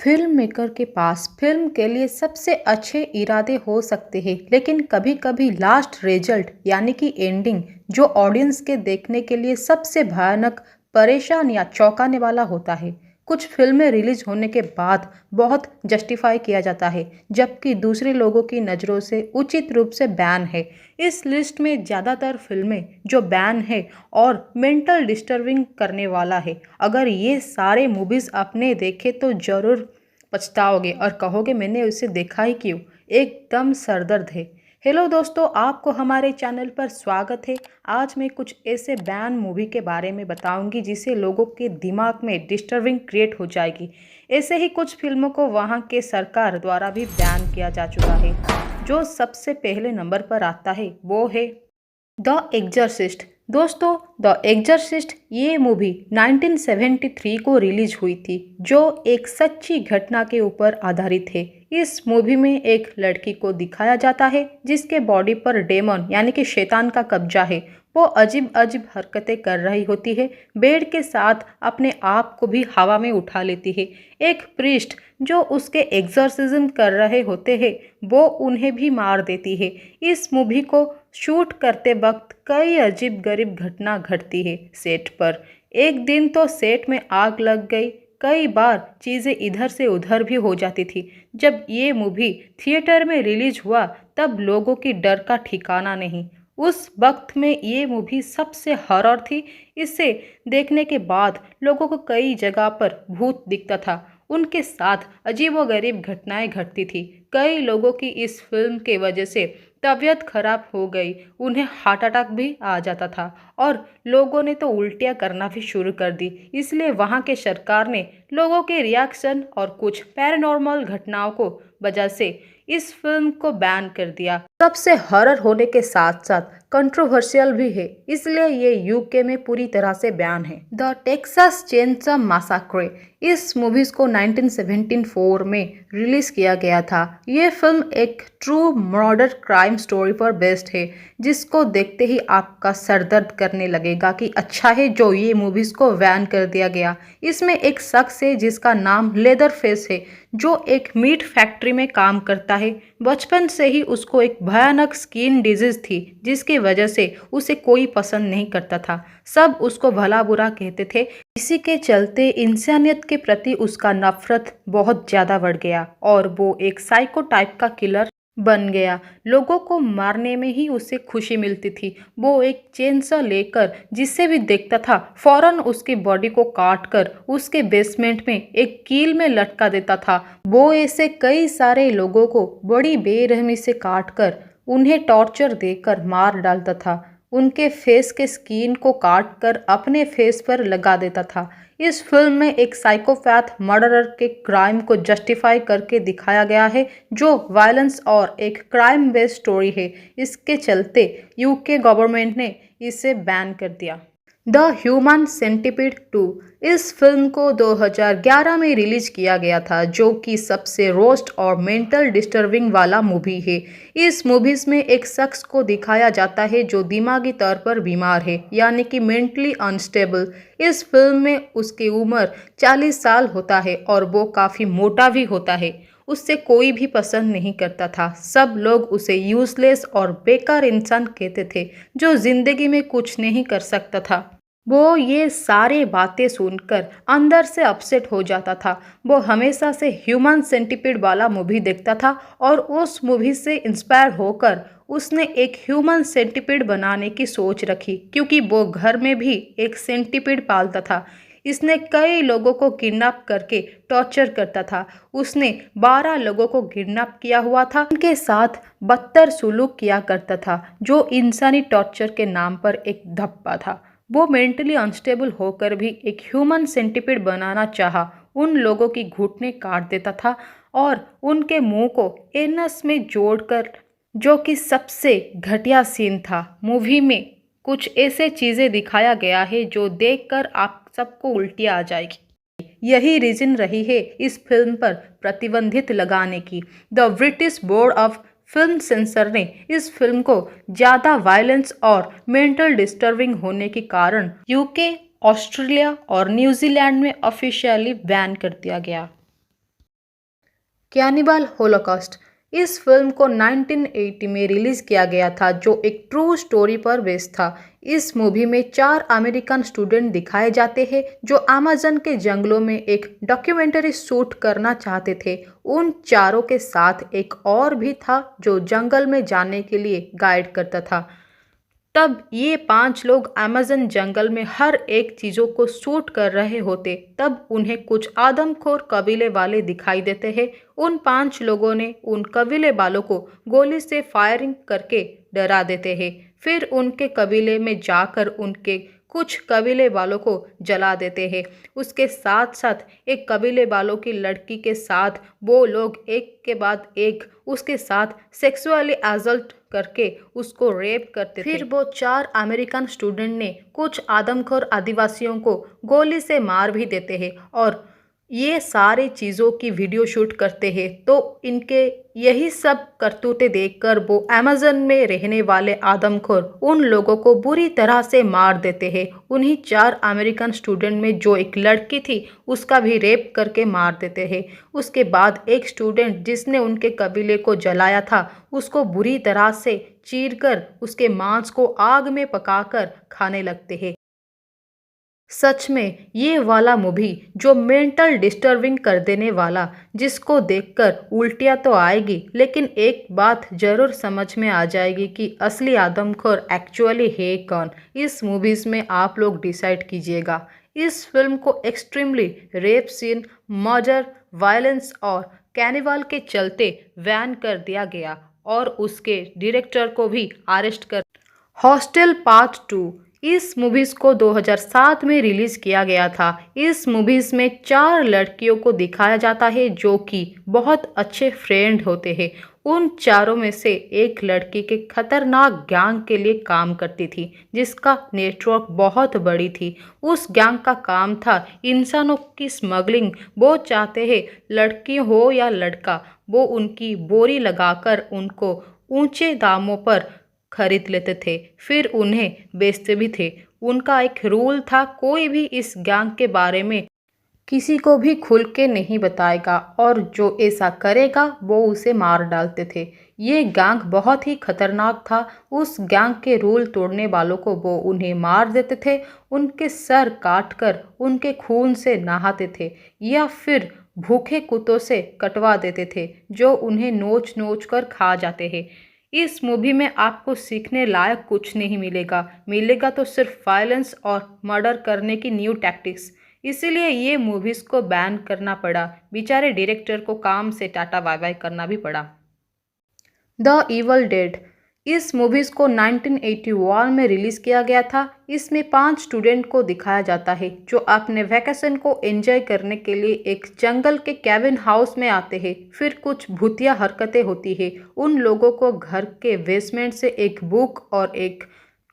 Film maker के पास film के लिए सबसे अच्छे इरादे हो सकते हैं, लेकिन कभी कभी लास्ट रिजल्ट यानी कि एंडिंग जो ऑडियंस के देखने के लिए सबसे भयानक, परेशान या चौंकाने वाला होता है। कुछ फिल्में रिलीज होने के बाद बहुत जस्टिफाई किया जाता है, जबकि दूसरे लोगों की नज़रों से उचित रूप से बैन है। इस लिस्ट में ज़्यादातर फिल्में जो बैन है और मेंटल डिस्टर्बिंग करने वाला है। अगर ये सारे मूवीज़ आपने देखे तो ज़रूर पछताओगे और कहोगे मैंने उसे देखा ही क्यों। एकदम सरदर्द है। हेलो दोस्तों, आपको हमारे चैनल पर स्वागत है। आज मैं कुछ ऐसे बैन मूवी के बारे में बताऊंगी जिसे लोगों के दिमाग में डिस्टर्बिंग क्रिएट हो जाएगी। ऐसे ही कुछ फिल्मों को वहाँ के सरकार द्वारा भी बैन किया जा चुका है। जो सबसे पहले नंबर पर आता है वो है द एग्जर्सिस्ट। दोस्तों, द एग्जर्सिस्ट ये मूवी 1973 को रिलीज हुई थी, जो एक सच्ची घटना के ऊपर आधारित है। इस मूवी में एक लड़की को दिखाया जाता है जिसके बॉडी पर डेमन यानी कि शैतान का कब्जा है। वो अजीब अजीब हरकतें कर रही होती है, बेड के साथ अपने आप को भी हवा में उठा लेती है। एक प्रीस्ट जो उसके एग्जॉर्सिज्म कर रहे होते हैं वो उन्हें भी मार देती है। इस मूवी को शूट करते वक्त कई अजीब गरीब घटना घटती है सेट पर। एक दिन तो सेट में आग लग गई, कई बार चीज़ें इधर से उधर भी हो जाती थी। जब ये मूवी थिएटर में रिलीज हुआ तब लोगों की डर का ठिकाना नहीं। उस वक्त में ये मूवी सबसे हॉरर थी। इसे देखने के बाद लोगों को कई जगह पर भूत दिखता था, उनके साथ अजीबोगरीब घटनाएं घटती थी। कई लोगों की इस फिल्म के वजह से तबीयत खराब हो गई, उन्हें हार्ट अटैक भी आ जाता था और लोगों ने तो उल्टियाँ करना भी शुरू कर दी। इसलिए वहाँ के सरकार ने लोगों के रिएक्शन और कुछ पैरानॉर्मल घटनाओं को वजह से इस फिल्म को बैन कर दिया। सबसे हॉरर होने के साथ साथ कंट्रोवर्शियल भी है, इसलिए ये यूके में पूरी तरह से बैन है। द टेक्सास चेनसॉ मैसाक्रे इस मूवीज को 1974 में रिलीज किया गया था। ये फिल्म एक ट्रू मर्डर क्राइम स्टोरी पर बेस्ड है, जिसको देखते ही आपका सर दर्द करने लगेगा कि अच्छा है जो ये मूवीज को बैन कर दिया गया। इसमें एक शख्स है जिसका नाम लेदर फेस है, जो एक मीट फैक्ट्री में काम करता है। बचपन से ही उसको एक भयानक स्किन डिजीज थी, जिसकी वजह से उसे कोई पसंद नहीं करता था। सब उसको भला बुरा कहते थे। इसी के चलते इंसानियत के प्रति उसका नफरत बहुत ज़्यादा बढ़ गया और वो एक साइको टाइप का किलर बन गया। लोगों को मारने में ही उसे खुशी मिलती थी। वो एक चेनसॉ लेकर जिसे भी देखता था फौरन उसकी बॉडी को काट कर उसके बेसमेंट में एक कील में लटका देता था। वो ऐसे कई सारे लोगों को बड़ी बेरहमी से काट कर उन्हें टॉर्चर देकर मार डालता था। उनके फेस के स्किन को काट कर अपने फेस पर लगा देता था। इस फिल्म में एक साइकोपैथ मर्डरर के क्राइम को जस्टिफाई करके दिखाया गया है, जो वायलेंस और एक क्राइम बेस्ड स्टोरी है। इसके चलते यूके गवर्नमेंट ने इसे बैन कर दिया। द ह्यूमन सेंटिपिड 2 इस फिल्म को 2011 में रिलीज किया गया था, जो कि सबसे रोस्ट और मेंटल डिस्टर्बिंग वाला मूवी है। इस मूवीज में एक शख्स को दिखाया जाता है जो दिमागी तौर पर बीमार है, यानी कि मेंटली अनस्टेबल। इस फिल्म में उसकी उम्र 40 साल होता है और वो काफ़ी मोटा भी होता है। उससे कोई भी पसंद नहीं करता था। सब लोग उसे यूजलेस और बेकार इंसान कहते थे, जो जिंदगी में कुछ नहीं कर सकता था। वो ये सारे बातें सुनकर अंदर से अपसेट हो जाता था। वो हमेशा से ह्यूमन सेंटिपिड वाला मूवी देखता था और उस मूवी से इंस्पायर होकर उसने एक ह्यूमन सेंटिपिड बनाने की सोच रखी, क्योंकि वो घर में भी एक सेंटिपिड पालता था। इसने कई लोगों को किडनैप करके टॉर्चर करता था। उसने 12 लोगों को किडनैप किया हुआ था, उनके साथ बदतर सुलूक किया करता था, जो इंसानी टॉर्चर के नाम पर एक धब्बा था। वो मेंटली अनस्टेबल होकर भी एक ह्यूमन सेंटिपिड बनाना चाहा। उन लोगों की घुटने काट देता था और उनके मुंह को एनस में जोड़कर, जो कि सबसे घटिया सीन था। मूवी में कुछ ऐसे चीज़ें दिखाया गया है जो देखकर आप सबको उल्टी आ जाएगी। यही रीजन रही है इस फिल्म पर प्रतिबंधित लगाने की। The British board of film sensor ने इस फिल्म को ज़्यादा वायलेंस और मेंटल डिस्टर्बिंग होने के कारण यूके, ऑस्ट्रेलिया और न्यूजीलैंड में ऑफिशियली बैन कर दिया गया। कैनिबल होलोकॉस्ट इस फिल्म को 1980 में रिलीज किया गया था जो एक ट्रू स्टोरी पर बेस्ड था। इस मूवी में 4 अमेरिकन स्टूडेंट दिखाए जाते हैं जो अमेज़न के जंगलों में एक डॉक्यूमेंट्री शूट करना चाहते थे। उन चारों के साथ एक और भी था जो जंगल में जाने के लिए गाइड करता था। तब ये 5 लोग अमेज़न जंगल में हर एक चीज़ों को शूट कर रहे होते तब उन्हें कुछ आदमखोर कबीले वाले दिखाई देते हैं। उन 5 लोगों ने उन कबीले वालों को गोली से फायरिंग करके डरा देते हैं। फिर उनके कबीले में जाकर उनके कुछ कबीले वालों को जला देते हैं। उसके साथ साथ एक कबीले वालों की लड़की के साथ वो लोग एक के बाद एक उसके साथ सेक्सुअली असल्ट करके उसको रेप करते थे। फिर वो 4 अमेरिकन स्टूडेंट ने कुछ आदमखोर आदिवासियों को गोली से मार भी देते हैं और ये सारी चीज़ों की वीडियो शूट करते हैं। तो इनके यही सब करतूतें देखकर वो अमेज़न में रहने वाले आदमखोर उन लोगों को बुरी तरह से मार देते हैं। उन्हीं 4 अमेरिकन स्टूडेंट में जो एक लड़की थी उसका भी रेप करके मार देते हैं। उसके बाद एक स्टूडेंट जिसने उनके कबीले को जलाया था उसको बुरी तरह से चीरकर उसके मांस को आग में पकाकर खाने लगते हैं। सच में ये वाला मूवी जो मेंटल डिस्टर्बिंग कर देने वाला, जिसको देखकर उल्टियाँ तो आएगी लेकिन एक बात ज़रूर समझ में आ जाएगी कि असली आदमखोर एक्चुअली है कौन। इस मूवीज़ में आप लोग डिसाइड कीजिएगा। इस फिल्म को extremely rape scene, murder, violence और कैनिवल के चलते बैन कर दिया गया और उसके डायरेक्टर को भी अरेस्ट कर। हॉस्टल पार्ट 2 इस मूवीज़ को 2007 में रिलीज़ किया गया था। इस मूवीज़ में 4 लड़कियों को दिखाया जाता है जो कि बहुत अच्छे फ्रेंड होते हैं। उन चारों में से एक लड़की के खतरनाक गैंग के लिए काम करती थी जिसका नेटवर्क बहुत बड़ी थी। उस गैंग का काम था इंसानों की स्मगलिंग। वो चाहते हैं लड़की हो या लड़का, वो उनकी बोरी लगाकर उनको ऊंचे दामों पर खरीद लेते थे फिर उन्हें बेचते भी थे। उनका एक रूल था कोई भी इस गैंग के बारे में किसी को भी खुल के नहीं बताएगा और जो ऐसा करेगा वो उसे मार डालते थे। ये गैंग बहुत ही खतरनाक था। उस गैंग के रूल तोड़ने वालों को वो उन्हें मार देते थे, उनके सर काटकर उनके खून से नहाते थे या फिर भूखे कुत्तों से कटवा देते थे जो उन्हें नोच नोच कर खा जाते हैं। इस मूवी में आपको सीखने लायक कुछ नहीं मिलेगा, मिलेगा तो सिर्फ वायलेंस और मर्डर करने की न्यू टैक्टिक्स। इसीलिए ये मूवीज़ को बैन करना पड़ा। बेचारे डायरेक्टर को काम से टाटा बाय बाय करना भी पड़ा। द इवल डेड इस मूवीज़ को 1981 में रिलीज़ किया गया था। इसमें 5 स्टूडेंट को दिखाया जाता है जो अपने वैकेशन को एंजॉय करने के लिए एक जंगल के कैबिन हाउस में आते हैं। फिर कुछ भूतिया हरकतें होती है। उन लोगों को घर के बेसमेंट से एक बुक और एक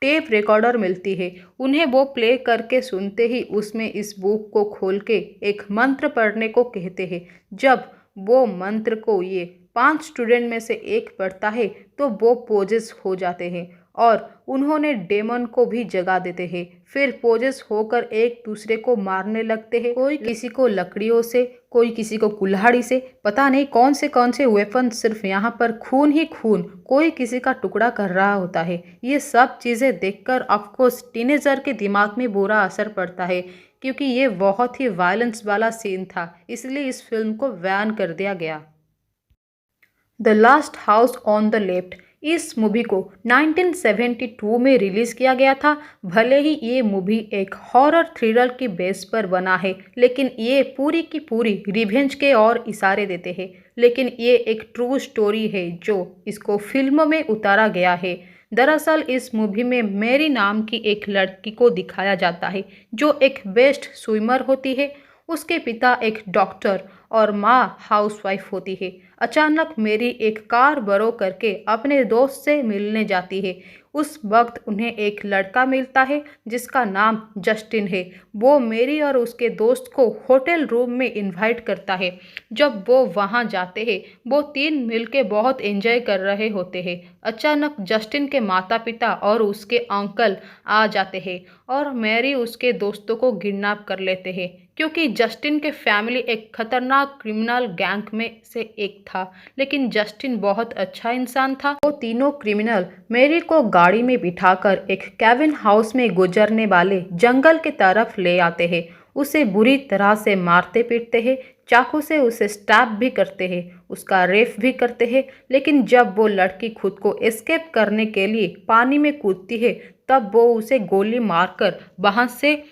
टेप रिकॉर्डर मिलती है। उन्हें वो प्ले करके सुनते ही उसमें इस बुक को खोल के एक मंत्र पढ़ने को कहते हैं। जब वो मंत्र को ये 5 स्टूडेंट में से एक पढ़ता है तो वो पोजेस हो जाते हैं और उन्होंने डेमन को भी जगा देते हैं। फिर पोजेस होकर एक दूसरे को मारने लगते हैं, कोई किसी को लकड़ियों से, कोई किसी को कुल्हाड़ी से, पता नहीं कौन से वेपन। सिर्फ यहाँ पर खून ही खून, कोई किसी का टुकड़ा कर रहा होता है। ये सब चीज़ें देखकर ऑफकोर्स टीनेजर के दिमाग में बुरा असर पड़ता है क्योंकि ये बहुत ही वायलेंस वाला सीन था, इसलिए इस फिल्म को बैन कर दिया गया। The last house on the left इस मूवी को 1972 में रिलीज़ किया गया था। भले ही ये मूवी एक हॉरर थ्रिलर की बेस पर बना है लेकिन ये पूरी की पूरी रिवेंज के और इशारे देते हैं। लेकिन ये एक ट्रू स्टोरी है जो इसको फिल्मों में उतारा गया है। दरअसल इस मूवी में मैरी नाम की एक लड़की को दिखाया जाता है जो एक बेस्ट स्विमर होती है। उसके पिता एक डॉक्टर और माँ हाउसवाइफ होती है। अचानक मेरी एक कार बरो करके अपने दोस्त से मिलने जाती है। उस वक्त उन्हें एक लड़का मिलता है जिसका नाम जस्टिन है। वो मेरी और उसके दोस्त को होटल रूम में इनवाइट करता है। जब वो वहाँ जाते हैं वो 3 मिलके बहुत एंजॉय कर रहे होते हैं। अचानक जस्टिन के माता पिता और उसके अंकल आ जाते हैं और मैरी उसके दोस्तों को किडनैप कर लेते हैं। क्योंकि जस्टिन के फैमिली एक खतरनाक क्रिमिनल गैंग में से एक था, लेकिन जस्टिन बहुत अच्छा इंसान था। वो तीनों क्रिमिनल मैरी को गाड़ी में बिठाकर एक कैबिन हाउस में गुजरने वाले जंगल की तरफ ले आते हैं। उसे बुरी तरह से मारते पीटते हैं, चाकू से उसे स्टैब भी करते हैं, उसका रेप भी करते हैं। लेकिन जब वो लड़की खुद को एस्केप करने के लिए पानी में कूदती है, तब वो उसे गोली मारकर वहां से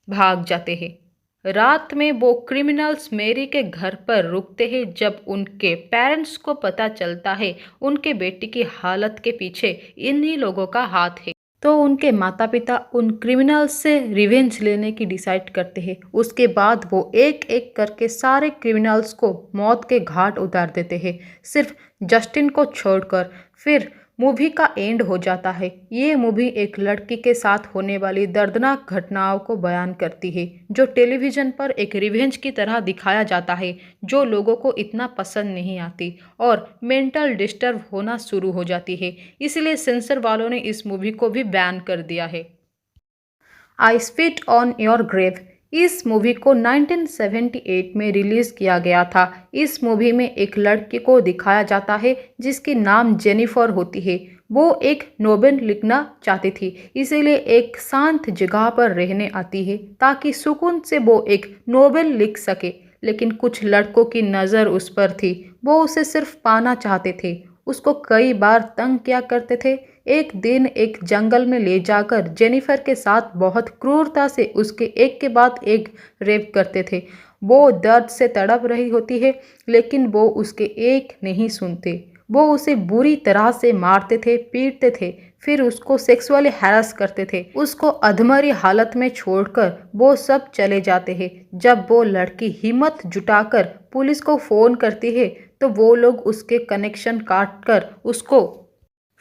भाग जाते हैं। रात में वो क्रिमिनल्स मैरी के घर पर रुकते हैं। जब उनके पेरेंट्स को पता चलता है उनके बेटी की हालत के पीछे इन्हीं लोगों का हाथ है, तो उनके माता पिता उन क्रिमिनल्स से रिवेंज लेने की डिसाइड करते हैं। उसके बाद वो एक एक करके सारे क्रिमिनल्स को मौत के घाट उतार देते हैं, सिर्फ जस्टिन को छोड़कर। फिर मूवी का एंड हो जाता है। ये मूवी एक लड़की के साथ होने वाली दर्दनाक घटनाओं को बयान करती है, जो टेलीविज़न पर एक रिवेंज की तरह दिखाया जाता है, जो लोगों को इतना पसंद नहीं आती और मेंटल डिस्टर्ब होना शुरू हो जाती है। इसलिए सेंसर वालों ने इस मूवी को भी बैन कर दिया है। I spit on your grave, इस मूवी को 1978 में रिलीज़ किया गया था। इस मूवी में एक लड़की को दिखाया जाता है जिसकी नाम जेनिफर होती है। वो एक नोवेल लिखना चाहती थी, इसीलिए एक शांत जगह पर रहने आती है ताकि सुकून से वो एक नोवेल लिख सके। लेकिन कुछ लड़कों की नज़र उस पर थी, वो उसे सिर्फ पाना चाहते थे, उसको कई बार तंग किया करते थे। एक दिन एक जंगल में ले जाकर जेनिफर के साथ बहुत क्रूरता से उसके एक के बाद एक रेप करते थे। वो दर्द से तड़प रही होती है, लेकिन वो उसके एक नहीं सुनते। वो उसे बुरी तरह से मारते थे, पीटते थे, फिर उसको सेक्सुअली हैरेस करते थे। उसको अधमरी हालत में छोड़कर वो सब चले जाते हैं। जब वो लड़की हिम्मत जुटाकर पुलिस को फ़ोन करती है, तो वो लोग उसके कनेक्शन काट कर उसको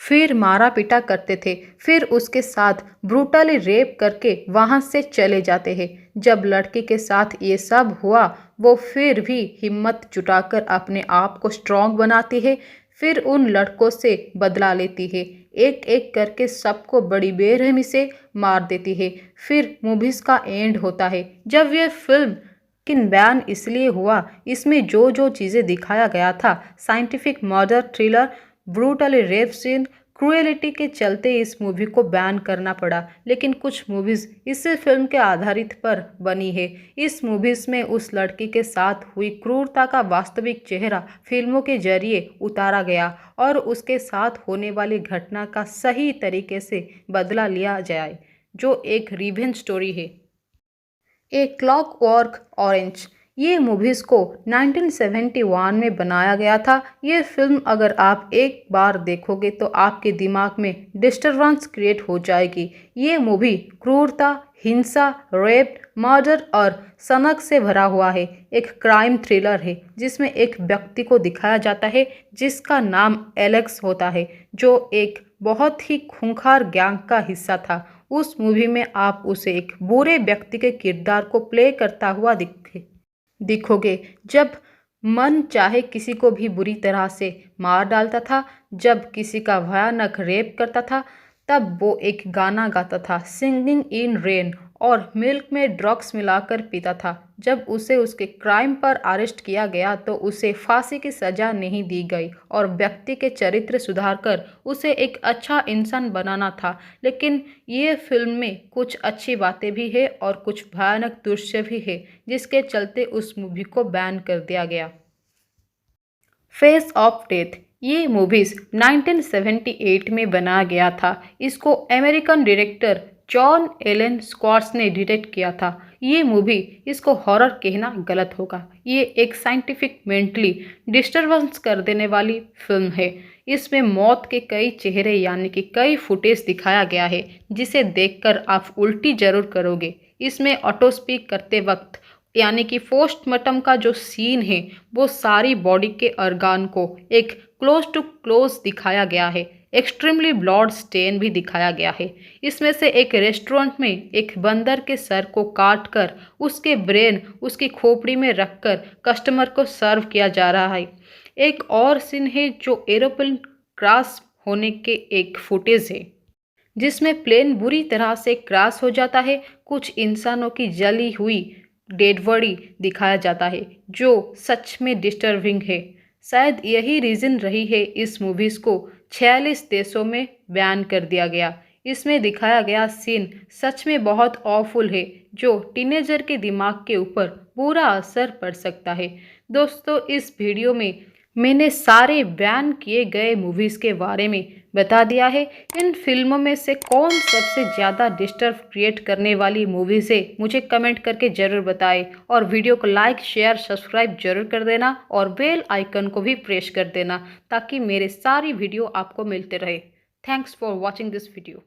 फिर मारा पीटा करते थे, फिर उसके साथ ब्रूटली रेप करके वहाँ से चले जाते हैं। जब लड़की के साथ ये सब हुआ, वो फिर भी हिम्मत जुटाकर अपने आप को स्ट्रॉन्ग बनाती है, फिर उन लड़कों से बदला लेती है, एक एक करके सबको बड़ी बेरहमी से मार देती है। फिर मूवीज़ का एंड होता है। जब यह फिल्म किन बैन इसलिए हुआ, इसमें जो जो चीज़ें दिखाया गया था, scientific murder, thriller, brutally rape scene, cruelty के चलते इस मूवी को बैन करना पड़ा। लेकिन कुछ मूवीज़ इसी फिल्म के आधारित पर बनी है। इस मूवीज़ में उस लड़की के साथ हुई क्रूरता का वास्तविक चेहरा फिल्मों के जरिए उतारा गया और उसके साथ होने वाली घटना का सही तरीके से बदला लिया जाए, जो एक रिवेंज स्टोरी है। ए क्लॉकवर्क ऑरेंज, ये मूवीज़ को 1971 में बनाया गया था। ये फिल्म अगर आप एक बार देखोगे तो आपके दिमाग में डिस्टर्बेंस क्रिएट हो जाएगी। ये मूवी क्रूरता, हिंसा, रेप, मर्डर और सनक से भरा हुआ है। एक क्राइम थ्रिलर है जिसमें एक व्यक्ति को दिखाया जाता है जिसका नाम एलेक्स होता है, जो एक बहुत ही खूंखार गैंग का हिस्सा था। उस मूवी में आप उसे एक बुरे व्यक्ति के किरदार को प्ले करता हुआ दिखोगे, जब मन चाहे किसी को भी बुरी तरह से मार डालता था, जब किसी का भयानक रेप करता था, तब वो एक गाना गाता था, सिंगिंग इन रेन, और मिल्क में ड्रग्स मिलाकर पीता था। जब उसे उसके क्राइम पर अरेस्ट किया गया तो उसे फांसी की सज़ा नहीं दी गई और व्यक्ति के चरित्र सुधार कर उसे एक अच्छा इंसान बनाना था। लेकिन ये फिल्म में कुछ अच्छी बातें भी है और कुछ भयानक दृश्य भी है, जिसके चलते उस मूवी को बैन कर दिया गया। फेस ऑफ डेथ, ये मूवीज़ 1978 में बनाया गया था। इसको अमेरिकन डायरेक्टर जॉन एलन स्क्वार्ट्ज ने डायरेक्ट किया था। ये मूवी, इसको हॉरर कहना गलत होगा, ये एक साइंटिफिक मेंटली डिस्टर्बेंस कर देने वाली फिल्म है। इसमें मौत के कई चेहरे यानी कि कई फुटेज दिखाया गया है, जिसे देखकर आप उल्टी जरूर करोगे। इसमें ऑटो स्पीक करते वक्त यानी कि पोस्टमार्टम का जो सीन है, वो सारी बॉडी के ऑर्गान को एक क्लोज टू क्लोज दिखाया गया है। एक्सट्रीमली ब्लड स्टेन भी दिखाया गया है। इसमें से एक रेस्टोरेंट में एक बंदर के सर को काट कर उसके ब्रेन उसकी खोपड़ी में रखकर कस्टमर को सर्व किया जा रहा है। एक और सीन है जो एरोप्लेन क्रैश होने के एक फुटेज है, जिसमें प्लेन बुरी तरह से क्रैश हो जाता है। कुछ इंसानों की जली हुई डेड बॉडी दिखाया जाता है, जो सच में डिस्टर्बिंग है। शायद यही रीज़न रही है इस मूवीज़ को 46 देशों में बैन कर दिया गया। इसमें दिखाया गया सीन सच में बहुत ऑफुल है, जो टीनेजर के दिमाग के ऊपर बुरा असर पड़ सकता है। दोस्तों, इस वीडियो में मैंने सारे बैन किए गए मूवीज़ के बारे में बता दिया है। इन फिल्मों में से कौन सबसे ज़्यादा डिस्टर्ब क्रिएट करने वाली मूवीज़ है, मुझे कमेंट करके ज़रूर बताएं। और वीडियो को लाइक, शेयर, सब्सक्राइब जरूर कर देना और बेल आइकन को भी प्रेस कर देना, ताकि मेरे सारी वीडियो आपको मिलते रहे। Thanks for watching this video.